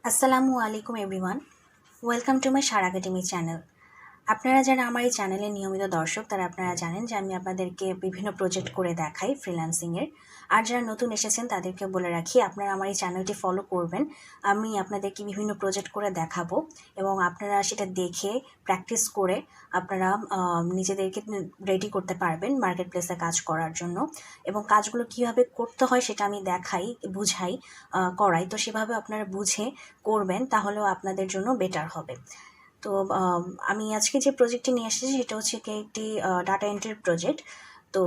আসসালামু আলাইকুম everyone, welcome to my Shara academy channel. আপনারা যারা আমার এই চ্যানেলের নিয়মিত দর্শক তারা আপনারা জানেন যে আমি আপনাদেরকে বিভিন্ন প্রজেক্ট করে দেখাই ফ্রিল্যান্সিংয়ের। আর যারা নতুন এসেছেন তাদেরকে বলে রাখি, আপনারা আমার এই চ্যানেলটি ফলো করবেন। আমি আপনাদেরকে বিভিন্ন প্রজেক্ট করে দেখাবো এবং আপনারা সেটা দেখে প্র্যাকটিস করে আপনারা নিজেদেরকে রেডি করতে পারবেন মার্কেট প্লেসে কাজ করার জন্য। এবং কাজগুলো কীভাবে করতে হয় সেটা আমি দেখাই, বুঝাই, করাই। তো সেভাবে আপনারা বুঝে করবেন, তাহলেও আপনাদের জন্য বেটার হবে। তো আমি আজকে যে প্রজেক্টটি নিয়ে এসেছি সেটা হচ্ছে কি একটি ডাটা এন্ট্রির প্রজেক্ট। তো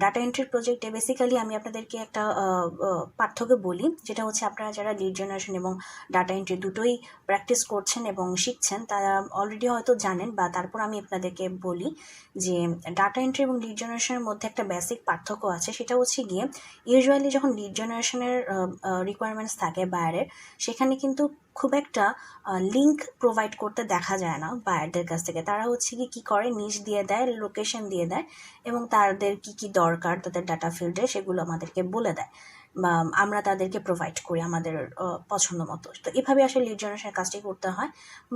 ডাটা এন্ট্রির প্রজেক্টে বেসিক্যালি আমি আপনাদেরকে একটা পার্থক্য বলি, যেটা হচ্ছে আপনারা যারা লিড জেনারেশন এবং ডাটা এন্ট্রি দুটোই প্র্যাকটিস করছেন এবং শিখছেন তারা অলরেডি হয়তো জানেন, বা তারপর আমি আপনাদেরকে বলি যে ডাটা এন্ট্রি এবং লিড জেনারেশনের মধ্যে একটা বেসিক পার্থক্য আছে। সেটা হচ্ছে গিয়ে ইউজুয়ালি যখন লিড জেনারেশনের রিকোয়ারমেন্টস থাকে বায়ারের, সেখানে কিন্তু খুব একটা লিঙ্ক প্রোভাইড করতে দেখা যায় না বায়ারদের কাছ থেকে। তারা হচ্ছে কি কী করে, নিচ দিয়ে দেয়, লোকেশন দিয়ে দেয় এবং তাদের কি দরকার তাদের ডাটা ফিল্ডে সেগুলো আমাদেরকে বলে দেয়, বা আমরা তাদেরকে প্রোভাইড করি আমাদের পছন্দ মতো। তো এভাবে আসলে লিড জেনারেশনের কাজটি করতে হয়।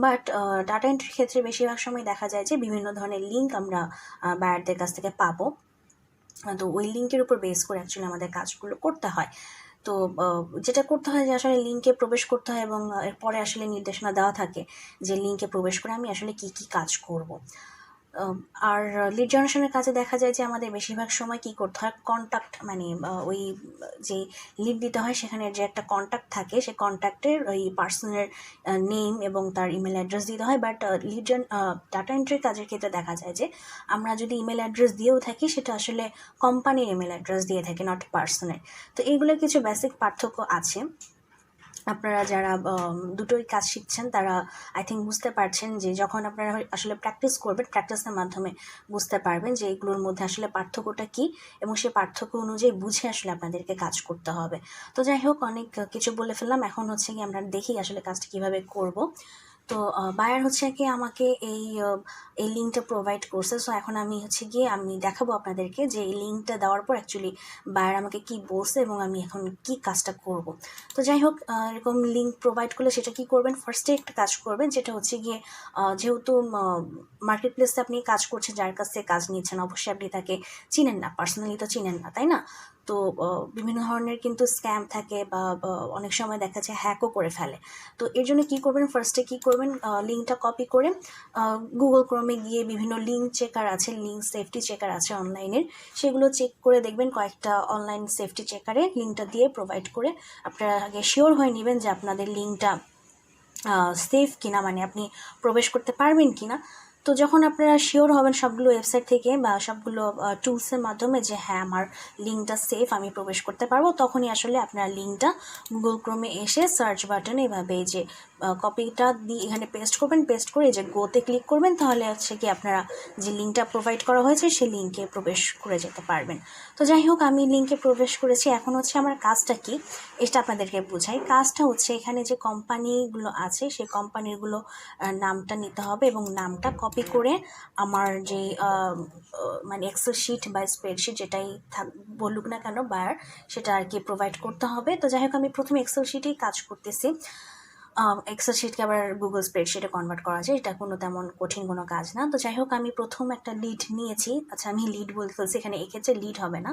বাট ডাটা এন্ট্রির ক্ষেত্রে বেশিরভাগ সময় দেখা যায় যে বিভিন্ন ধরনের লিঙ্ক আমরা বায়ারদের কাছ থেকে পাবো। তো ওই লিঙ্কের উপর বেস করে অ্যাকচুয়ালি আমাদের কাজগুলো করতে হয়। তো যেটা করতে হয় যে আসলে লিঙ্কে প্রবেশ করতে হয় এবং এরপরে আসলে নির্দেশনা দেওয়া থাকে যে লিঙ্কে প্রবেশ করে আমি আসলে কি কাজ করব। আর লিড জেনারেশনের কাজে দেখা যায় যে আমাদের বেশিরভাগ সময় কি করতে হয়, কন্ট্যাক্ট মানে ওই যে লিড দিতে হয় সেখানে যে একটা কন্ট্যাক্ট থাকে, সেই কন্ট্যাক্টের ওই পার্সনের নেম এবং তার ইমেল অ্যাড্রেস দিতে হয়। বাট ডাটা এন্ট্রির কাজের ক্ষেত্রে দেখা যায় যে আমরা যদি ইমেল অ্যাড্রেস দিয়েও থাকি সেটা আসলে কোম্পানির ইমেল অ্যাড্রেস দিয়ে থাকি, নট পার্সনের। তো এইগুলোর কিছু বেসিক পার্থক্য আছে। আপনারা যারা দুটোই কাজ শিখছেন তারা আই থিঙ্ক বুঝতে পারছেন যে যখন আপনারা আসলে প্র্যাকটিস করবেন, প্র্যাকটিসের মাধ্যমে বুঝতে পারবেন যে এগুলোর মধ্যে আসলে পার্থক্যটা কী, এবং সেই পার্থক্য অনুযায়ী বুঝে আসলে আপনাদেরকে কাজ করতে হবে। তো যাই হোক, অনেক কিছু বলে ফেললাম। এখন হচ্ছে কি আমরা দেখি আসলে কাজটা কীভাবে করব। তো বায়ার হচ্ছে কি আমাকে এই লিঙ্কটা প্রোভাইড করছে। সো এখন আমি হচ্ছে গিয়ে আমি দেখাবো আপনাদেরকে যে এই লিঙ্কটা দেওয়ার পর অ্যাকচুয়ালি বায়ার আমাকে কি বলছে এবং আমি এখন কি কাজটা করব। তো যাই হোক, এরকম লিঙ্ক প্রোভাইড করলে সেটা কি করবেন, ফার্স্টে একটা কাজ করবেন, যেটা হচ্ছে গিয়ে যেহেতু মার্কেট প্লেসে আপনি কাজ করছেন, যার কাছ থেকে কাজ নিয়েছেন অবশ্যই আপনি তাকে চিনেন না, পার্সোনালি তো চিনেন না, তাই না? তো বিভিন্ন ধরনের কিন্তু স্ক্যাম থাকে বা অনেক সময় দেখা যায় হ্যাকও করে ফেলে। তো এর জন্য কী করবেন, ফার্স্টে কী করবেন, লিঙ্কটা কপি করে গুগল ক্রোমে গিয়ে বিভিন্ন লিঙ্ক চেকার আছে, লিঙ্ক সেফটি চেকার আছে অনলাইনের, সেগুলো চেক করে দেখবেন। কয়েকটা অনলাইন সেফটি চেকারে লিঙ্কটা দিয়ে প্রোভাইড করে আপনারা আগে শিওর হয়ে নেবেন যে আপনাদের লিঙ্কটা সেফ কিনা, মানে আপনি প্রবেশ করতে পারবেন কিনা। তো যখন আপনারা শিওর হবেন সবগুলো ওয়েবসাইট থেকে বা সবগুলো টুলসের মাধ্যমে যে হ্যাঁ আমার লিঙ্কটা সেফ, আমি প্রবেশ করতে পারবো, তখনই আসলে আপনার লিঙ্কটা গুগল ক্রোমে এসে সার্চ বাটনে এভাবে এই যে কপিটা দিয়ে এখানে পেস্ট করবেন, পেস্ট করে এই যে গোতে ক্লিক করবেন, তাহলে হচ্ছে কি আপনারা যে লিঙ্কটা প্রোভাইড করা হয়েছে সেই লিঙ্কে প্রবেশ করে যেতে পারবেন। তো যাই হোক, আমি লিঙ্কে প্রবেশ করেছি। এখন হচ্ছে আমার কাজটা কি এটা আপনাদেরকে বোঝাই। কাজটা হচ্ছে এখানে যে কোম্পানিগুলো আছে সেই কোম্পানিগুলো নামটা নিতে হবে এবং নামটা কপি করে আমার যে মানে এক্সেল শিট বা স্প্রেডশিট যেটাই বলুক না কেন বায়ার, সেটা আর কি প্রোভাইড করতে হবে। তো যাই হোক, আমি প্রথমে এক্সেল শিটেই কাজ করতেছি। এক্সেল শিটকে আবার গুগল স্প্রেডশিটে কনভার্ট করা যায়, এটা কোনো তেমন কঠিন কোনো কাজ না। তো যাই হোক, আমি প্রথম একটা লিড নিয়েছি। আচ্ছা, আমি লিড বলতে ফেলছি, এখানে এক্ষেত্রে লিড হবে না।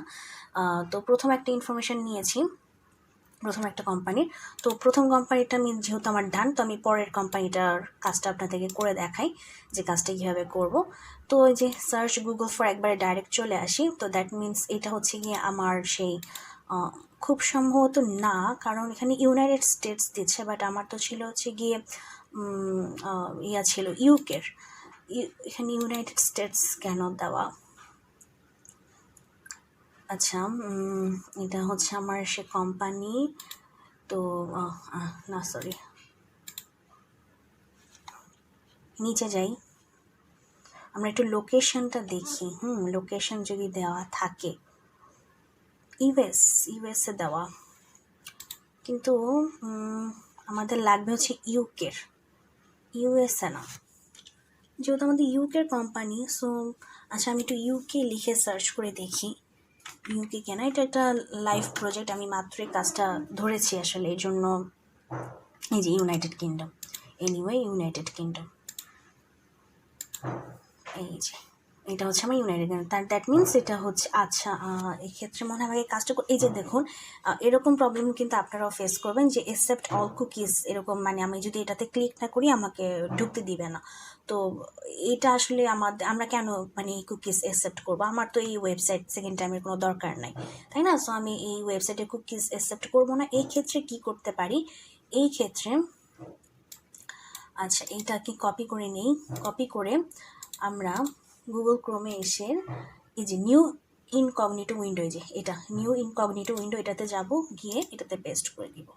তো প্রথম একটা ইনফরমেশন নিয়েছি, প্রথম একটা কোম্পানির। তো প্রথম কোম্পানিটা আমি যেহেতু আমার ডান, তো আমি পরের কোম্পানিটার কাজটা আপনাদেরকে করে দেখাই যে কাজটা কীভাবে করব। তো ওই যে সার্চ গুগল ফর একবারে ডাইরেক্ট চলে আসি। তো দ্যাট মিনস এটা হচ্ছে গিয়ে আমার সেই খুব সম্ভবত না, কারণ এখানে ইউনাইটেড স্টেটস দিচ্ছে, বাট আমার তো ছিল হচ্ছে গিয়ে ইয়া ছিল ইউকের। এখানে ইউনাইটেড স্টেটস কেন দেওয়া? আচ্ছা, এটা হচ্ছে আমার সে কোম্পানি। তো না সরি, নিচে যাই, আমরা একটু লোকেশনটা দেখি। লোকেশন যদি দেওয়া থাকে ইউএসএ দেওয়া, কিন্তু আমাদের লাগবে হচ্ছে ইউএসএ না, যেহেতু আমাদের ইউকের কোম্পানি। সো আচ্ছা, আমি একটু ইউকে লিখে সার্চ করে দেখি ইউকে কেনা। এটা একটা লাইভ প্রজেক্ট, আমি মাত্রই কাজটা ধরেছি আসলে, এই জন্য এই যে United kingdom, anyway United kingdom, এই যে এটা হচ্ছে আমার ইউনাইটেড কিংডম। দ্যাট মিনস এটা হচ্ছে, আচ্ছা এক্ষেত্রে মনে হয় আমাকে কাজটা, এই যে দেখুন এরকম প্রবলেম কিন্তু আপনারাও ফেস করবেন যে অ্যাকসেপ্ট অল কুকিজ, এরকম মানে আমি যদি এটাতে ক্লিক না করি আমাকে ঢুকতে দিবে না। তো এটা আসলে আমরা কেন মানে এই কুকিজ অ্যাকসেপ্ট করবো? আমার তো এই ওয়েবসাইট সেকেন্ড টাইমের কোনো দরকার নাই, তাই না? সো আমি এই ওয়েবসাইটে কুকিজ অ্যাকসেপ্ট করবো না। এই ক্ষেত্রে কি করতে পারি? এই ক্ষেত্রে আচ্ছা এইটাকে কপি করে নিই। কপি করে আমরা গুগল ক্রোমে এসে এই যে নিউ ইনকগনিটো উইন্ডো, এই যে এটা নিউ ইনকগনিটো উইন্ডো, এটাতে যাব, গিয়ে এটাতে পেস্ট করে দিব।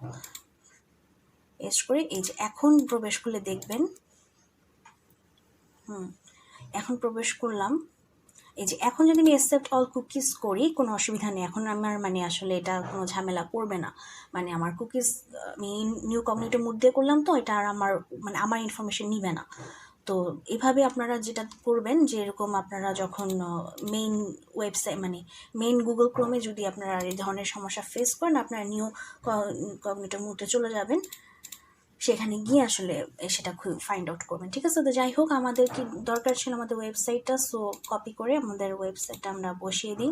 পেস্ট করে এই যে এখন প্রবেশ করলে দেখবেন, এখন প্রবেশ করলাম। এই যে এখন যদি আমি অ্যাকসেপ্ট অল কুকিজ করি কোনো অসুবিধা নেই, এখন আমার মানে আসলে এটা কোনো ঝামেলা করবে না। মানে আমার কুকিজ আমি নিউ কগনিটিভ মোড দিয়ে করলাম, তো এটা আর আমার মানে আমার ইনফরমেশন নিবে না। তো এভাবে আপনারা যেটা করবেন, যে এরকম আপনারা যখন মেইন ওয়েবসাইট মানে মেইন গুগল ক্রোমে যদি আপনারা এই ধরনের সমস্যা ফেস করেন, আপনারা নিউ কগনিটিভ মোডে চলে যাবেন, সেখানে গিয়ে আসলে সেটা ফাইন্ড আউট করবেন। ঠিক আছে? তো যাই হোক, আমাদের কি দরকার ছিল আমাদের ওয়েবসাইটটা, সো কপি করে আমাদের ওয়েবসাইটটা আমরা বসিয়ে দিই।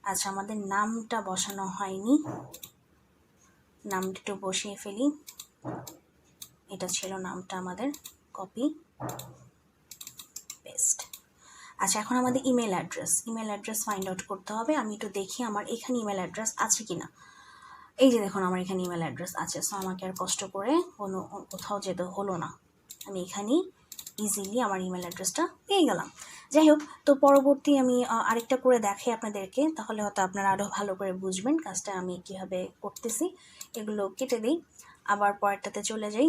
আচ্ছা আমাদের নামটা বসানো হয়নি, নামটা একটু বসিয়ে ফেলি। এটা ছিল নামটা আমাদের, কপি পেস্ট। আচ্ছা এখন আমাদের ইমেল অ্যাড্রেস ফাইন্ড আউট করতে হবে। আমি একটু দেখি আমার এখানে ইমেল অ্যাড্রেস আছে কিনা। এই যে দেখুন আমার এখানে ইমেল অ্যাড্রেস আছে, সো আমাকে আর কষ্ট করে কোনো কোথাও যেতে হলো না, আমি এখানেই ইজিলি আমার ইমেল অ্যাড্রেসটা পেয়ে গেলাম। যাই হোক, তো পরবর্তী আমি আরেকটা করে দেখাই আপনাদেরকে, তাহলে হয়তো আপনারা আরও ভালো করে বুঝবেন কাজটা আমি কীভাবে করতেছি। এগুলো কেটে দিই, আবার পরেরটাতে চলে যাই।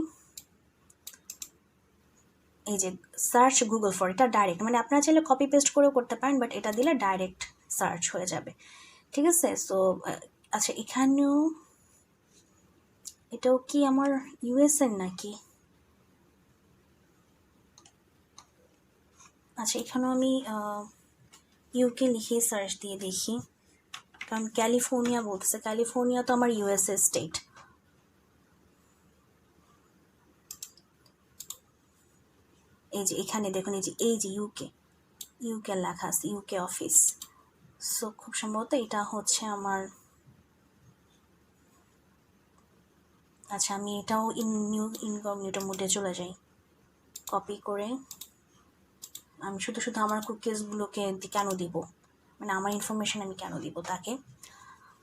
এই যে সার্চ গুগল ফর, এটা ডাইরেক্ট, মানে আপনারা চাইলে কপি পেস্ট করেও করতে পারেন, বাট এটা দিলে ডাইরেক্ট সার্চ হয়ে যাবে। ঠিক আছে? সো আচ্ছা এখানেও, এটাও কি আমার ইউএসএর নাকি? আচ্ছা এখানেও আমি ইউকে লিখে সার্চ দিয়ে দেখি, কারণ ক্যালিফোর্নিয়া বলতেছে, ক্যালিফোর্নিয়া তো আমার ইউএসএ স্টেট। এই যে এখানে দেখুন, এই যে ইউকে লেখা আছে, ইউকে অফিস। সো খুব সম্ভবত এটা হচ্ছে আমার, আচ্ছা আমি এটাও নিউ ইনকগনিটো মোডে চলে যাই। কপি করে আমি শুধু আমার কুকিজগুলোকে কেন দিব, মানে আমার ইনফরমেশন আমি কেন দিব তাকে?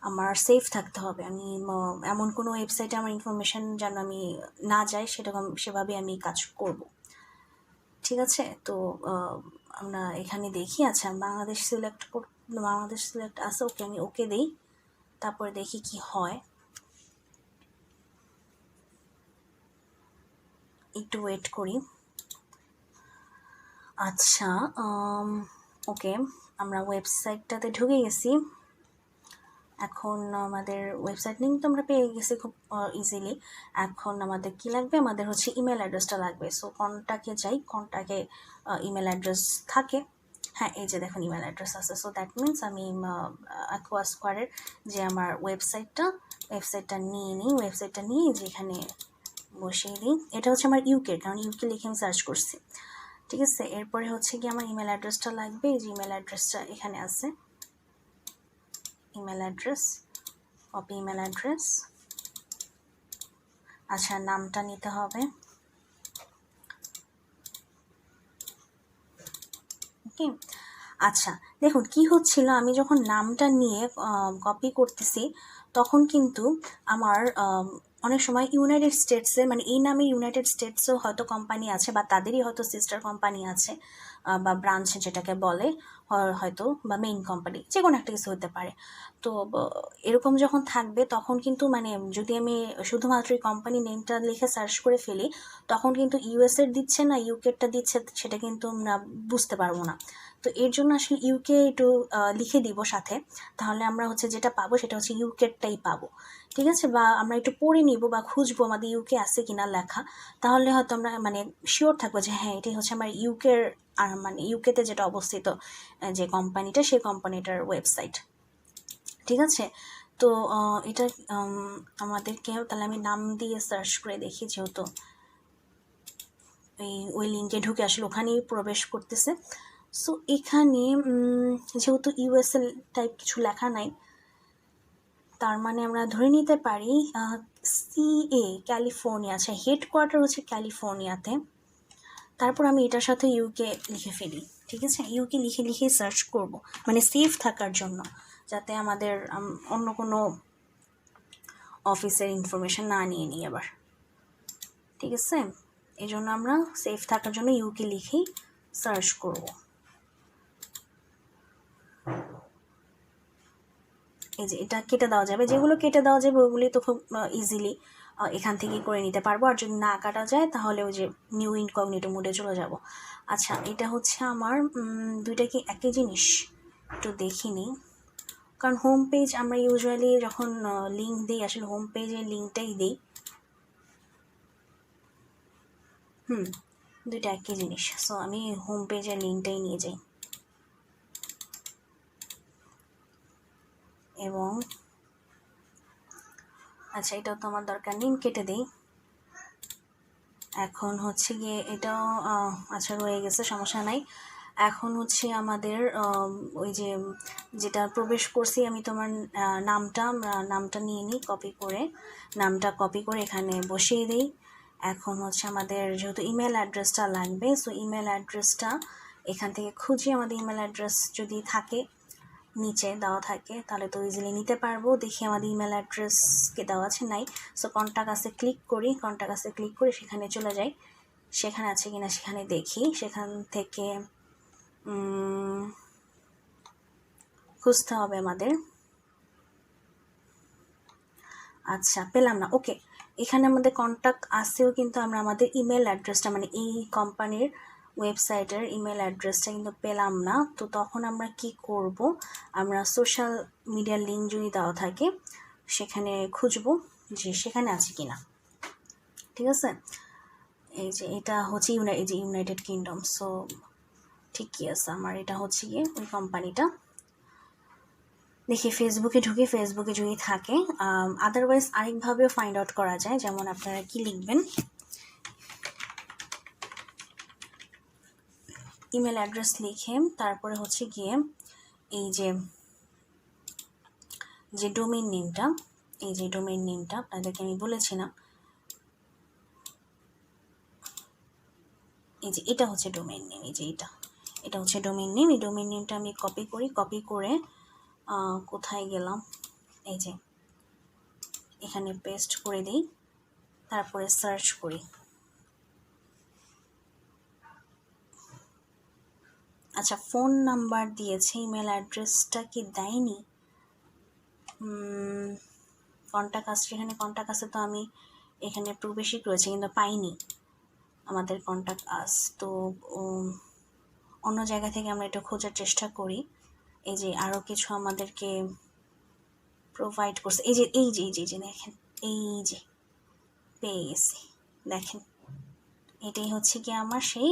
আমার সেফ থাকতে হবে। আমি এমন কোনো ওয়েবসাইটে আমার ইনফরমেশন যেন আমি না যায়, সেভাবে আমি কাজ করব। ঠিক আছে? তো আমরা এখানে দেখি, আচ্ছা বাংলাদেশ সিলেক্ট আছে, ওকে আমি ওকে দিই, তারপরে দেখি কি হয়, একটু ওয়েট করি। আচ্ছা ওকে, আমরা ওয়েবসাইটটাতে ঢুকে গেছি। এখন আমাদের ওয়েবসাইট লিঙ্ক তো আমরা পেয়ে গেছি খুব ইজিলি। এখন আমাদের কি লাগবে? আমাদের হচ্ছে ইমেল অ্যাড্রেসটা লাগবে। সো কন্ট্যাক্টে যাই, কন্ট্যাক্টে ইমেল অ্যাড্রেস থাকে। হ্যাঁ এই যে দেখুন ইমেল অ্যাড্রেস আছে। সো দ্যাট মিনস আমি অ্যাকোয়া স্কোয়ারের যে আমার ওয়েবসাইটটা নিয়ে নিই, ওয়েবসাইটটা নিয়ে যেখানে বসিয়ে দিই। এটা হচ্ছে আমার ইউকে, কারণ ইউকে লিখে আমি সার্চ করছি। ঠিক আছে? এরপরে হচ্ছে কি আমার ইমেল অ্যাড্রেসটা লাগবে, এই যে ইমেল অ্যাড্রেসটা এখানে আছে, email address, copy email address. আচ্ছা নামটা নিতে হবে, ওকে। আচ্ছা দেখুন কি হচ্ছিল, আমি যখন নামটা নিয়ে কপি করতেছি তখন কিন্তু আমার অনেক সময় ইউনাইটেড স্টেটসে, মানে এই নামে ইউনাইটেড স্টেটসেও হয়তো কোম্পানি আছে, বা তাদেরই হয়তো সিস্টার কোম্পানি আছে, বা ব্রাঞ্চ যেটাকে বলে হয়তো, বা মেইন কোম্পানি, যে কোনো একটা কিছু হতে পারে। তো এরকম যখন থাকবে তখন কিন্তু মানে যদি আমি শুধুমাত্র এই কোম্পানি নেমটা লিখে সার্চ করে ফেলি, তখন কিন্তু ইউএসএর দিচ্ছে না ইউকেরটা দিচ্ছে, সেটা কিন্তু আমরা বুঝতে পারবো না। তো এর জন্য আসলে ইউকে একটু লিখে দিব সাথে, তাহলে আমরা হচ্ছে যেটা পাবো সেটা হচ্ছে ইউকেরটাই পাবো। ঠিক আছে? বা আমরা একটু পড়ে নিব বা খুঁজবো আমাদের ইউকে আছে কিনা লেখা, তাহলে হয়তো আমরা মানে শিওর থাকবো যে হ্যাঁ এটাই হচ্ছে আমার ইউকের, আর মানে ইউকেতে যেটা অবস্থিত যে কোম্পানিটা, সেই কোম্পানিটার ওয়েবসাইট। ঠিক আছে? তো এটা আমাদেরকে, তাহলে আমি নাম দিয়ে সার্চ করে দেখি, যেহেতু ওই লিঙ্কে ঢুকে আসলে ওখানেই প্রবেশ করতেছে। সো এখানে যেহেতু ইউএসএল টাইপ কিছু লেখা নাই, তার মানে আমরা ধরে নিতে পারি সিএ ক্যালিফোর্নিয়া, আচ্ছা হেডকোয়ার্টার হচ্ছে ক্যালিফোর্নিয়াতে। তারপর আমি এটার সাথে ইউকে লিখে ফেলি, ঠিক আছে? ইউকে লিখে সার্চ করব, মানে সেফ থাকার জন্য, যাতে আমাদের অন্য কোনো অফিসের ইনফরমেশন না নিয়ে নিই আবার, ঠিক আছে? এই জন্য আমরা সেফ থাকার জন্য ইউকে লিখেই সার্চ করব। এই যে এটা কেটে দেওয়া যাবে, যেগুলো কেটে দেওয়া যাবে ওগুলি তো খুব ইজিলি এখান থেকে করে নিতে পারবো। আর যদি না কাটা যায় তাহলে ওই যে নিউ ইনকগনিটো মোডে চলে যাব। আচ্ছা, এটা হচ্ছে আমার দুইটা কি একই জিনিস একটু দেখি নিই, কারণ হোম পেজ আমরা ইউজুয়ালি যখন লিঙ্ক দিই আসলে হোম পেজের লিঙ্কটাই দিই। দুইটা একই জিনিস, সো আমি হোম পেজের লিঙ্কটাই নিয়ে যাই এবং আচ্ছা এটাও তো আমার দরকার নেই, কেটে দিই। এখন হচ্ছে গিয়ে এটাও আচ্ছা রয়ে গেছে, সমস্যা নাই। এখন হচ্ছে আমাদের ওই যে যেটা প্রবেশ করছি আমি, তোমার নামটা নিয়ে নিই, নামটা কপি করে এখানে বসিয়ে দিই। এখন হচ্ছে আমাদের যেহেতু ইমেল অ্যাড্রেসটা লাগবে, সো ইমেল অ্যাড্রেসটা এখান থেকে খুঁজি। আমাদের ইমেল অ্যাড্রেস যদি থাকে, নিচে দেওয়া থাকে, তাহলে তো ইজিলি নিতে পারবো। দেখি আমাদের ইমেল অ্যাড্রেসকে দেওয়া আছে, নাই। সো কন্ট্যাক্টসে ক্লিক করে সেখানে চলে যাই, সেখানে আছে কিনা সেখানে দেখি, সেখান থেকে খুঁজতে হবে আমাদের। আচ্ছা পেলাম না, ওকে। এখানে আমাদের কন্ট্যাক্ট আসেও, কিন্তু আমরা আমাদের ইমেল অ্যাড্রেসটা, মানে এই কোম্পানির ওয়েবসাইটের ইমেল অ্যাড্রেসটা কিন্তু পেলাম না। তো তখন আমরা কি করব, আমরা সোশ্যাল মিডিয়ার লিঙ্ক যদি দেওয়া থাকে সেখানে খুঁজবো যে সেখানে আছে কিনা, ঠিক আছে? এই যে এটা হচ্ছে ইউনাইটেড কিংডম, সো ঠিকই আছে আমার। এটা হচ্ছে গিয়ে ওই কোম্পানিটা। দেখি ফেসবুকে ঢুকে, ফেসবুকে যদি থাকে, আদারওয়াইজ আরেকভাবেও ফাইন্ড আউট করা যায়। যেমন আপনারা কি লিখবেন, ইমেল অ্যাড্রেস লিখে তারপরে হচ্ছে গিয়ে এই যে ডোমেইন নেমটা, এই যে ডোমেইন নেমটা আপনাদেরকে আমি বলেছিলাম, এই যে এটা হচ্ছে ডোমেইন নেম, এই যে এটা হচ্ছে ডোমেইন নেম। এই ডোমেইন নেমটা আমি কপি করে কোথায় গেলাম, এই যে এখানে পেস্ট করে দিই, তারপরে সার্চ করি। আচ্ছা ফোন নাম্বার দিয়েছে, ইমেল অ্যাড্রেসটা কি দেয়নি? এখানে কন্ট্যাক্ট আসে, তো আমি এখানে প্রবেশই করেছি কিন্তু পাইনি আমাদের কন্ট্যাক্ট আস। তো অন্য জায়গা থেকে আমরা এটা খোঁজার চেষ্টা করি। এই যে আরও কিছু আমাদেরকে প্রোভাইড করছে, এই যে দেখেন, এই যে পেয়ে গেছি, দেখেন এটাই হচ্ছে কি আমার সেই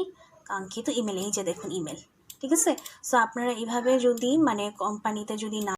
কাঙ্ক্ষিত ইমেল। এই যে দেখুন ইমেল, ঠিক আছে? সো আপনারা এইভাবে যদি মানে কোম্পানিতে যদি না